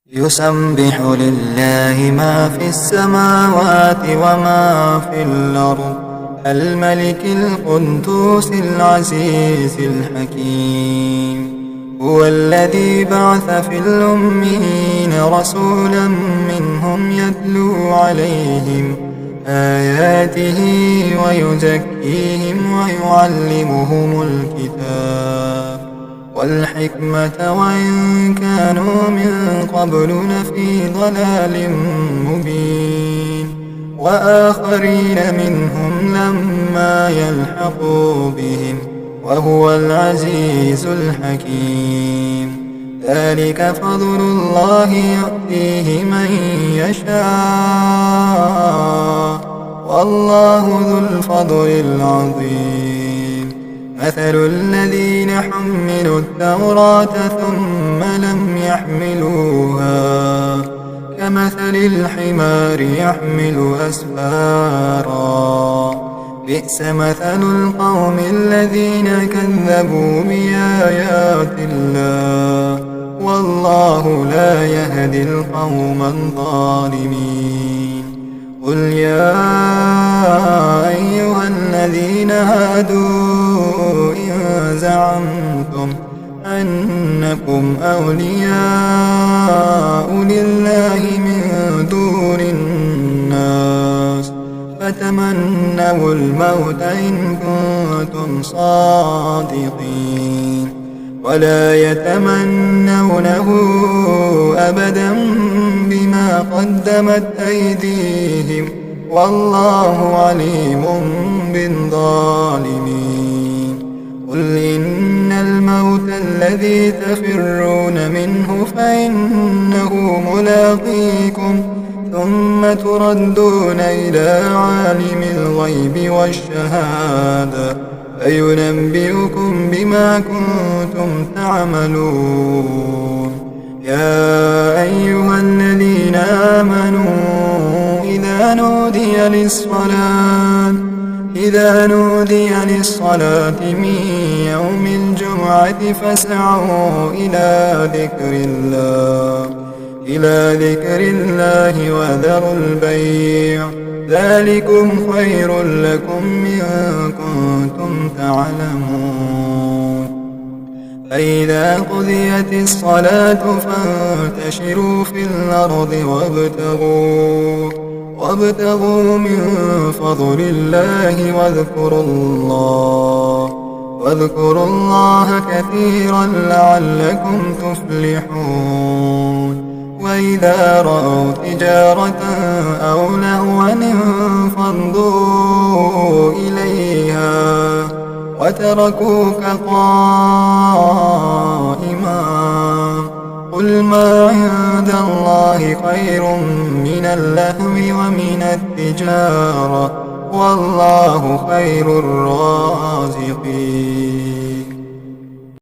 يسبح لله ما في السماوات وما في الأرض الملك القدوس العزيز الحكيم. هو الذي بعث في الأميين رسولا منهم يتلو عليهم آياته ويزكيهم ويعلمهم الكتاب والحكمة وإن كانوا من قبل لفي ضلال مبين، وآخرين منهم لما يلحقوا بهم وهو العزيز الحكيم. ذلك فضل الله يؤتيه من يشاء والله ذو الفضل العظيم. مثل الذين حملوا التوراة ثم لم يحملوها كمثل الحمار يحمل أسفارا، بئس مثل القوم الذين كذبوا بآيات الله والله لا يهدي القوم الظالمين. قل يا أيها الذين هادوا إن زعمتم أنكم أولياء لله من دون الناس فتمنوا الموت إن كنتم صادقين ولا يتمنونه أبدا بما قدمت أيديهم والله عليم بالظالمين. قل إن الموت الذي تفرون منه فإنه ملاقيكم ثم تردون إلى عالم الغيب والشهادة فينبئكم بما كنتم تعملون. يا أيها الذين آمنوا إذا نودي للصلاة من يوم الجمعة فاسعوا إلى ذكر الله وذروا البيع ذلكم خير لكم إن كنتم تعلمون. فإذا قضيت الصلاة فانتشروا في الأرض وابتغوا من فضل الله واذكروا الله كثيرا لعلكم تفلحون. وإذا رأوا تجارة أو لهوا انفضوا إليها وتركوك قائما. قل ما عند الله خير من اللهو ومن التجارة والله خير الرازقين.